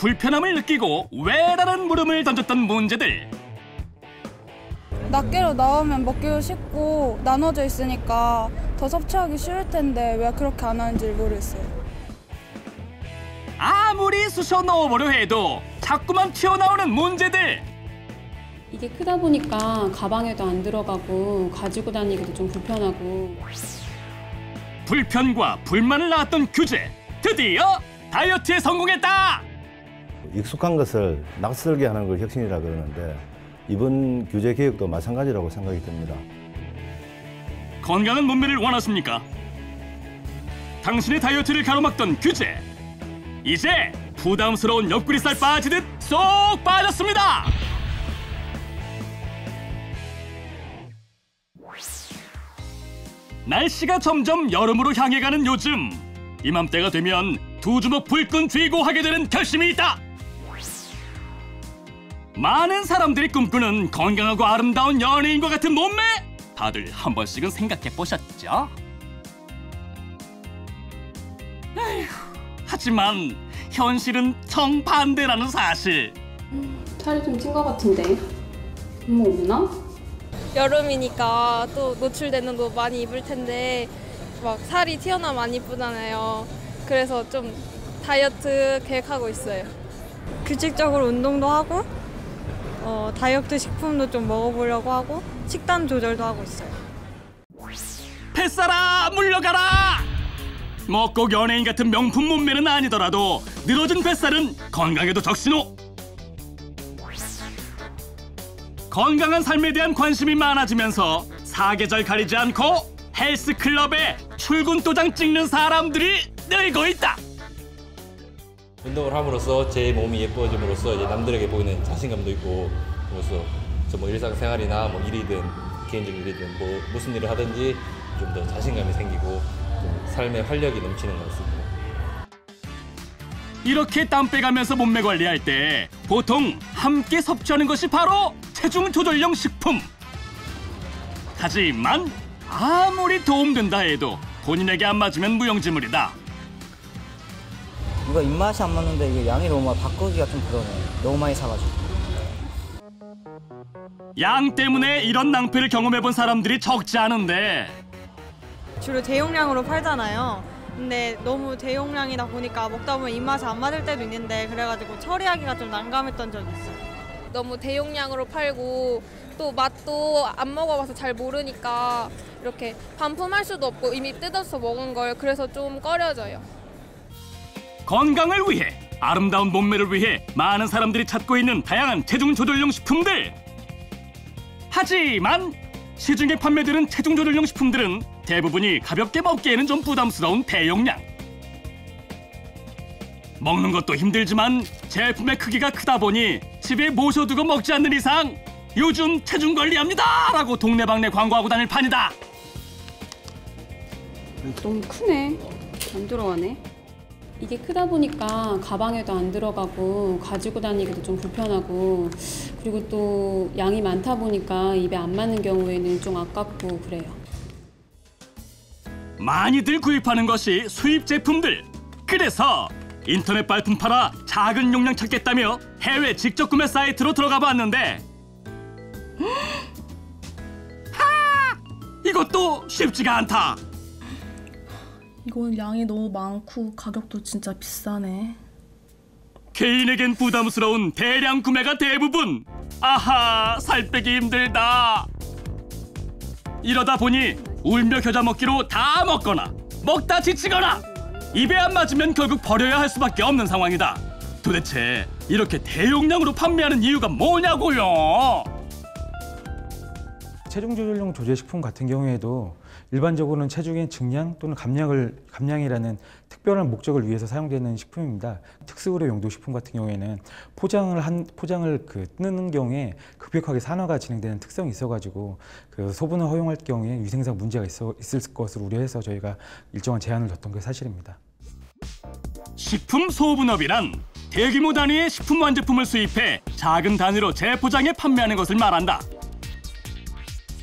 불편함을 느끼고 왜라는 물음을 던졌던 문제들. 낱개로 나오면 먹기도 쉽고 나눠져 있으니까 더 섭취하기 쉬울 텐데 왜 그렇게 안 하는지 모르겠어요. 아무리 쑤셔 넣어보려 해도 자꾸만 튀어나오는 문제들. 이게 크다 보니까 가방에도 안 들어가고 가지고 다니기도 좀 불편하고. 불편과 불만을 낳았던 규제. 드디어 다이어트에 성공했다. 익숙한 것을 낯설게 하는 걸 혁신이라 그러는데 이번 규제 개혁도 마찬가지라고 생각이 듭니다. 건강한 몸매를 원하십니까? 당신의 다이어트를 가로막던 규제. 이제 부담스러운 옆구리살 빠지듯 쏙 빠졌습니다. 날씨가 점점 여름으로 향해 가는 요즘. 이맘때가 되면 두 주먹 불끈 쥐고 하게 되는 결심이 있다. 많은 사람들이 꿈꾸는 건강하고 아름다운 연예인과 같은 몸매. 다들 한 번씩은 생각해 보셨죠? 에휴, 하지만 현실은 정반대라는 사실. 살이 좀 찐 것 같은데. 엄마 없나? 여름이니까 또 노출되는 옷 많이 입을 텐데 막 살이 튀어나오면 안 이쁘잖아요. 그래서 좀 다이어트 계획하고 있어요. 규칙적으로 운동도 하고 다이어트 식품도 좀 먹어보려고 하고 식단 조절도 하고 있어요. 뱃살아 물러가라! 뭐 꼭 연예인 같은 명품 몸매는 아니더라도 늘어진 뱃살은 건강에도 적신호. 건강한 삶에 대한 관심이 많아지면서 사계절 가리지 않고 헬스클럽에 출근 도장 찍는 사람들이 늘고 있다. 운동을 함으로써 제 몸이 예뻐짐으로써 이제 남들에게 보이는 자신감도 있고, 그래서 뭐 일상생활이나 뭐 일이든 개인적인 일이든 뭐 무슨 일을 하든지 좀 더 자신감이 생기고 좀 삶에 활력이 넘치는 것 같습니다. 이렇게 땀 빼가면서 몸매 관리할 때 보통 함께 섭취하는 것이 바로 체중 조절용 식품. 하지만 아무리 도움된다 해도 본인에게 안 맞으면 무용지물이다. 이거 입맛이 안 맞는데 이게 양이 너무 많아. 바꾸기가 좀 그러네. 너무 많이 사가지고. 양 때문에 이런 낭패를 경험해본 사람들이 적지 않은데 주로 대용량으로 팔잖아요. 근데 너무 대용량이다 보니까 먹다 보면 입맛이 안 맞을 때도 있는데 그래가지고 처리하기가 좀 난감했던 적이 있어요. 너무 대용량으로 팔고 또 맛도 안 먹어봐서 잘 모르니까 이렇게 반품할 수도 없고 이미 뜯어서 먹은 걸 그래서 좀 꺼려져요. 건강을 위해 아름다운 몸매를 위해 많은 사람들이 찾고 있는 다양한 체중 조절용 식품들. 하지만 시중에 판매되는 체중 조절용 식품들은 대부분이 가볍게 먹기에는 좀 부담스러운 대용량. 먹는 것도 힘들지만 제품의 크기가 크다 보니 집에 모셔두고 먹지 않는 이상 요즘 체중 관리합니다 라고 동네방네 광고하고 다닐 판이다. 너무 크네. 안 들어가네. 이게 크다 보니까 가방에도 안 들어가고 가지고 다니기도 좀 불편하고, 그리고 또 양이 많다 보니까 입에 안 맞는 경우에는 좀 아깝고 그래요. 많이들 구입하는 것이 수입 제품들. 그래서 인터넷 발품 팔아 작은 용량 찾겠다며 해외 직접 구매 사이트로 들어가 봤는데 하! 이것도 쉽지가 않다. 이건 양이 너무 많고 가격도 진짜 비싸네. 개인에겐 부담스러운 대량 구매가 대부분. 아하, 살 빼기 힘들다. 이러다 보니 울며 겨자 먹기로 다 먹거나 먹다 지치거나 입에 안 맞으면 결국 버려야 할 수밖에 없는 상황이다. 도대체 이렇게 대용량으로 판매하는 이유가 뭐냐고요? 체중 조절용 조제식품 같은 경우에도 일반적으로는 체중의 증량 또는 감량이라는 특별한 목적을 위해서 사용되는 식품입니다. 특수의료 용도 식품 같은 경우에는 포장을 뜯는 경우에 급격하게 산화가 진행되는 특성이 있어가지고 그 소분을 허용할 경우에 위생상 문제가 있을 것을 우려해서 저희가 일정한 제한을 뒀던 게 사실입니다. 식품 소분업이란 대규모 단위의 식품 완제품을 수입해 작은 단위로 재포장해 판매하는 것을 말한다.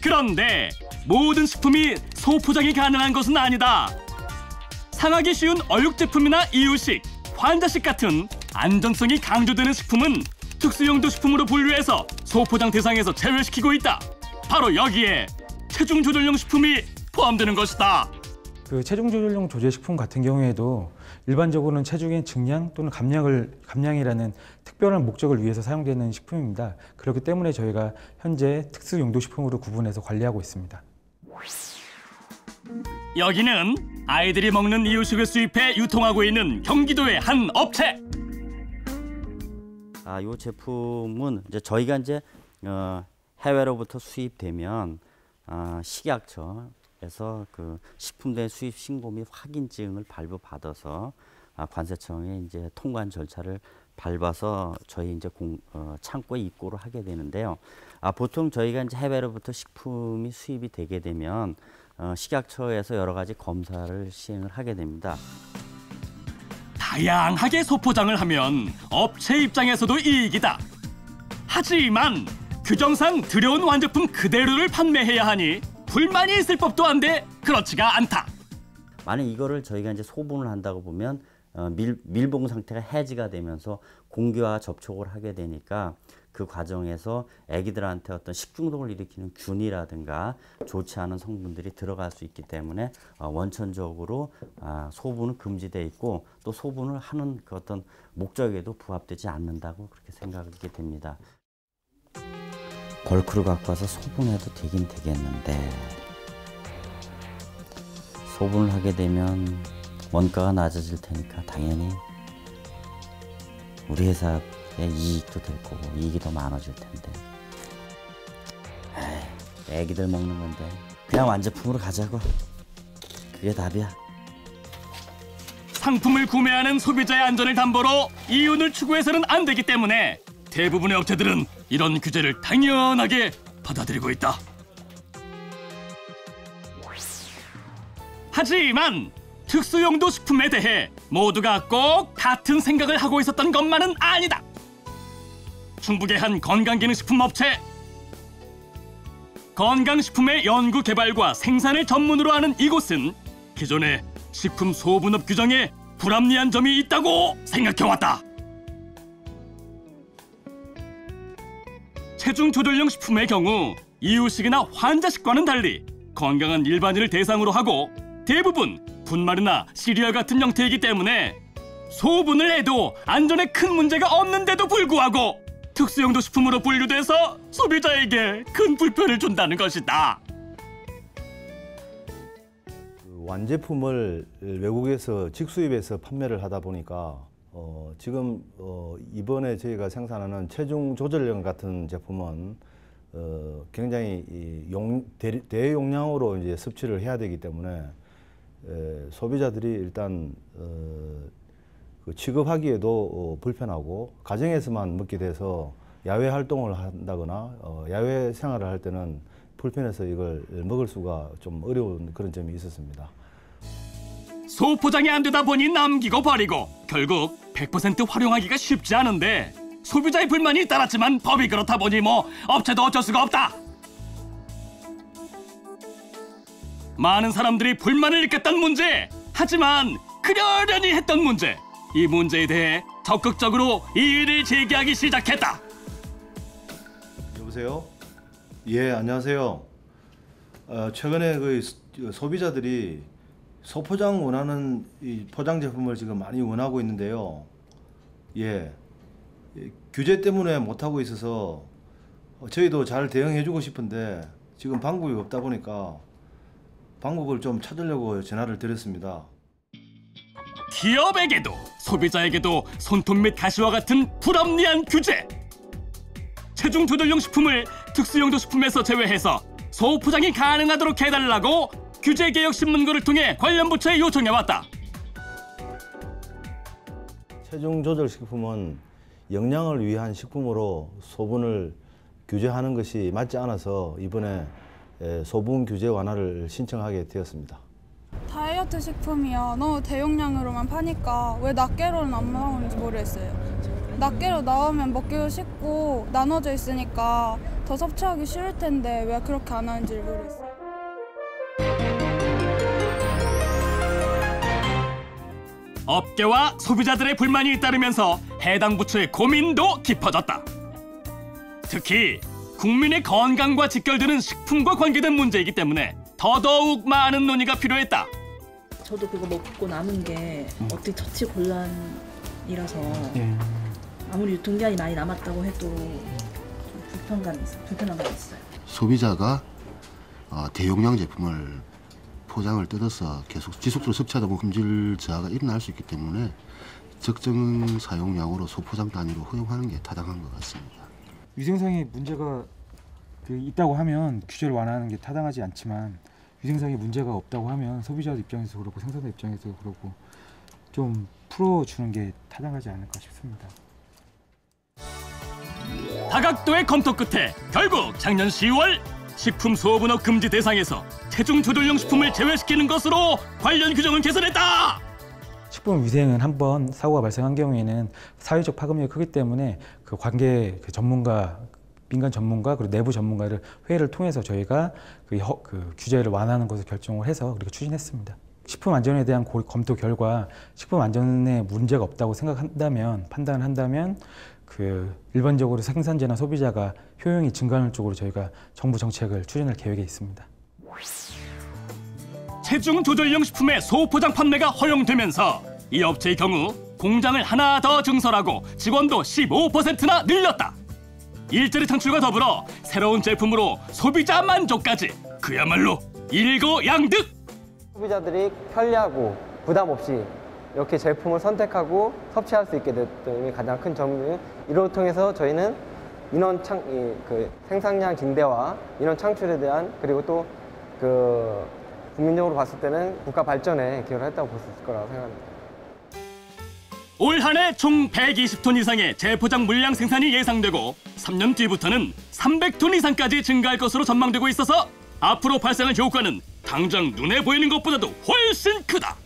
그런데 모든 식품이 소포장이 가능한 것은 아니다. 상하기 쉬운 어육 제품이나 이유식, 환자식 같은 안전성이 강조되는 식품은 특수용도 식품으로 분류해서 소포장 대상에서 제외시키고 있다. 바로 여기에 체중 조절용 식품이 포함되는 것이다. 그 체중 조절용 조제식품 같은 경우에도 일반적으로는 체중의 증량 또는 감량이라는 특별한 목적을 위해서 사용되는 식품입니다. 그렇기 때문에 저희가 현재 특수 용도 식품으로 구분해서 관리하고 있습니다. 여기는 아이들이 먹는 이유식을 수입해 유통하고 있는 경기도의 한 업체. 이 제품은 이제 저희가 해외로부터 수입되면 식약처에서 그 식품대 수입 신고 및 확인증을 발부받아서 관세청에 이제 통관 절차를 밟아서 저희 창고에 입고를 하게 되는데요. 보통 저희가 이제 해외로부터 식품이 수입이 되게 되면 식약처에서 여러 가지 검사를 시행을 하게 됩니다. 다양하게 소포장을 하면 업체 입장에서도 이익이다. 하지만 규정상 들여온 완제품 그대로를 판매해야 하니 불만이 있을 법도 한데 그렇지가 않다. 만약 이거를 저희가 이제 소분을 한다고 보면 밀봉 상태가 해지가 되면서 공기와 접촉을 하게 되니까 그 과정에서 아기들한테 어떤 식중독을 일으키는 균이라든가 좋지 않은 성분들이 들어갈 수 있기 때문에 원천적으로 소분은 금지되어 있고 또 소분을 하는 그 어떤 목적에도 부합되지 않는다고 그렇게 생각하게 됩니다. 벌크를 갖고 와서 소분해도 되긴 되겠는데 소분을 하게 되면 원가가 낮아질 테니까 당연히 우리 회사의 이익도 될 거고 이익이 더 많아질 텐데 애기들 먹는 건데 그냥 완제품으로 가자고. 그게 답이야. 상품을 구매하는 소비자의 안전을 담보로 이윤을 추구해서는 안 되기 때문에 대부분의 업체들은 이런 규제를 당연하게 받아들이고 있다. 하지만 특수용도 식품에 대해 모두가 꼭 같은 생각을 하고 있었던 것만은 아니다. 충북의 한 건강기능식품 업체. 건강식품의 연구 개발과 생산을 전문으로 하는 이곳은 기존의 식품 소분업 규정에 불합리한 점이 있다고 생각해왔다. 체중 조절용 식품의 경우 이유식이나 환자식과는 달리 건강한 일반인을 대상으로 하고 대부분 분말이나 시리얼 같은 형태이기 때문에 소분을 해도 안전에 큰 문제가 없는데도 불구하고 특수용도 식품으로 분류돼서 소비자에게 큰 불편을 준다는 것이다. 완제품을 외국에서 직수입해서 판매를 하다 보니까 지금 이번에 저희가 생산하는 체중 조절용 같은 제품은 굉장히 대용량으로 이제 섭취를 해야 되기 때문에 소비자들이 일단 취급하기에도 불편하고 가정에서만 먹게 돼서 야외 활동을 한다거나 야외 생활을 할 때는 불편해서 이걸 먹을 수가 좀 어려운 그런 점이 있었습니다. 소포장이 안 되다 보니 남기고 버리고 결국 100% 활용하기가 쉽지 않은데 소비자의 불만이 따랐지만 법이 그렇다 보니 업체도 어쩔 수가 없다. 많은 사람들이 불만을 느꼈던 문제, 하지만 그러려니 했던 문제, 이 문제에 대해 적극적으로 이의를 제기하기 시작했다. 여보세요? 예, 안녕하세요. 최근에 소비자들이 소포장 원하는 이 포장 제품을 지금 많이 원하고 있는데요. 예, 규제 때문에 못하고 있어서 저희도 잘 대응해주고 싶은데 지금 방법이 없다 보니까 방법을 좀 찾으려고 전화를 드렸습니다. 기업에게도 소비자에게도 손톱 및 가시와 같은 불합리한 규제. 체중 조절용 식품을 특수용도 식품에서 제외해서 소포장이 가능하도록 해달라고 규제개혁 신문고를 통해 관련 부처에 요청해왔다. 체중 조절 식품은 영양을 위한 식품으로 소분을 규제하는 것이 맞지 않아서 이번에 소분 규제 완화를 신청하게 되었습니다. 다이어트 식품이야 너무 대용량으로만 파니까 왜 낱개로는 안 나오는지 모르겠어요. 낱개로 나오면 먹기도 쉽고 나눠져 있으니까 더 섭취하기 쉬울 텐데 왜 그렇게 안 하는지 모르겠어요. 업계와 소비자들의 불만이 잇따르면서 해당 부처의 고민도 깊어졌다. 특히 국민의 건강과 직결되는 식품과 관계된 문제이기 때문에 더더욱 많은 논의가 필요했다. 저도 그거 먹고 남은 게 어떻게 처치 곤란이라서 아무리 유통기한이 많이 남았다고 해도 좀 불편한 감이 있어요. 소비자가 대용량 제품을 포장을 뜯어서 계속 지속적으로 섭취하다 보면 품질 저하가 일어날 수 있기 때문에 적정 사용량으로 소포장 단위로 허용하는 게 타당한 것 같습니다. 위생상의 문제가 있다고 하면 규제를 완화하는 게 타당하지 않지만 위생상의 문제가 없다고 하면 소비자 입장에서 그렇고 생산자 입장에서 그렇고 좀 풀어주는 게 타당하지 않을까 싶습니다. 다각도의 검토 끝에 결국 작년 10월 식품 소분업 금지 대상에서 체중 조절용 식품을 제외시키는 것으로 관련 규정을 개선했다. 식품 위생은 한번 사고가 발생한 경우에는 사회적 파급력이 크기 때문에 그 관계 전문가, 민간 전문가 그리고 내부 전문가를 회의를 통해서 저희가 그 규제를 완화하는 것을 결정을 해서 그렇게 추진했습니다. 식품 안전에 대한 검토 결과 식품 안전에 문제가 없다고 판단을 한다면 그 일반적으로 생산자나 소비자가 효용이 증가하는 쪽으로 저희가 정부 정책을 추진할 계획에 있습니다. 체중 조절용 식품의 소포장 판매가 허용되면서 이 업체의 경우 공장을 하나 더 증설하고 직원도 15%나 늘렸다. 일자리 창출과 더불어 새로운 제품으로 소비자 만족까지 그야말로 일거양득! 소비자들이 편리하고 부담 없이 이렇게 제품을 선택하고 섭취할 수 있게 됐던 점이 가장 큰 점이에요. 이를 통해서 저희는 생산량 증대와 인원 창출에 대한 그리고 또 국민적으로 봤을 때는 국가 발전에 기여를 했다고 볼 수 있을 거라고 생각합니다. 올 한 해 총 120톤 이상의 재포장 물량 생산이 예상되고 3년 뒤부터는 300톤 이상까지 증가할 것으로 전망되고 있어서 앞으로 발생할 효과는 당장 눈에 보이는 것보다도 훨씬 크다.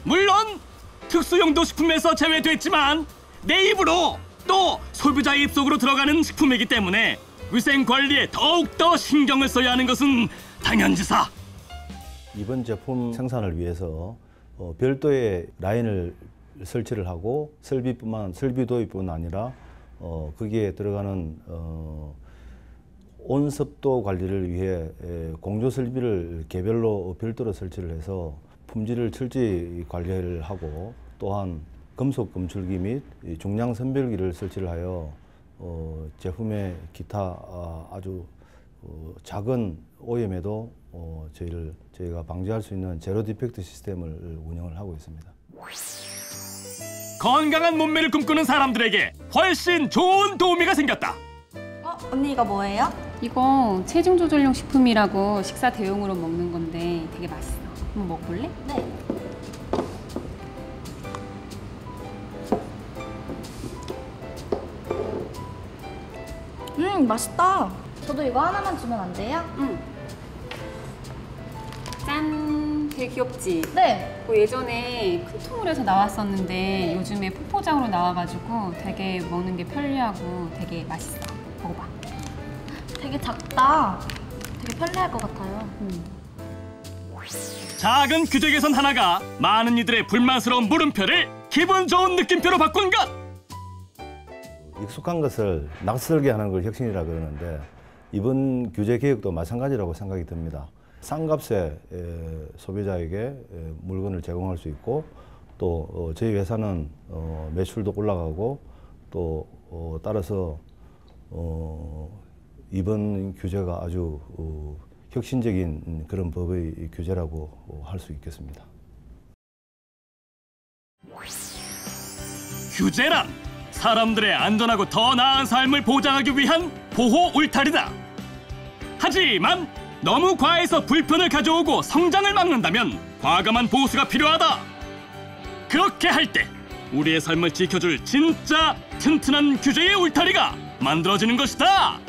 물론 특수용도 식품에서 제외됐지만 내 입으로 또 소비자의 입속으로 들어가는 식품이기 때문에 위생 관리에 더욱더 신경을 써야 하는 것은 당연지사. 이번 제품 생산을 위해서 별도의 라인을 설치를 하고 설비 도입뿐 아니라 거기에 들어가는 온습도 관리를 위해 공조 설비를 개별로 별도로 설치를 해서 품질을 철저히 관리를 하고 또한 금속 검출기 및 중량 선별기를 설치를 하여 제품의 기타 아주 작은 오염에도 저희가 방지할 수 있는 제로 디펙트 시스템을 운영을 하고 있습니다. 건강한 몸매를 꿈꾸는 사람들에게 훨씬 좋은 도우미가 생겼다. 언니 이거 뭐예요? 이거 체중 조절용 식품이라고 식사 대용으로 먹는 건데 되게 맛있어. 한번 먹어볼래? 네. 맛있다. 저도 이거 하나만 주면 안 돼요? 응. 짠! 되게 귀엽지? 네. 예전에 큰 통으로 해서 나왔었는데 요즘에 포장으로 나와가지고 되게 먹는 게 편리하고 되게 맛있어. 먹어봐. 되게 작다. 되게 편리할 것 같아요. 작은 규제 개선 하나가 많은 이들의 불만스러운 물음표를 기분 좋은 느낌표로 바꾼 것! 익숙한 것을 낯설게 하는 걸 혁신이라 그러는데 이번 규제 개혁도 마찬가지라고 생각이 듭니다. 싼 값에 소비자에게 물건을 제공할 수 있고 또 저희 회사는 매출도 올라가고 또 따라서 이번 규제가 아주 혁신적인 그런 법의 규제라고 할 수 있겠습니다. 규제란 사람들의 안전하고 더 나은 삶을 보장하기 위한 보호 울타리다. 하지만 너무 과해서 불편을 가져오고 성장을 막는다면 과감한 보수가 필요하다. 그렇게 할 때 우리의 삶을 지켜줄 진짜 튼튼한 규제의 울타리가 만들어지는 것이다.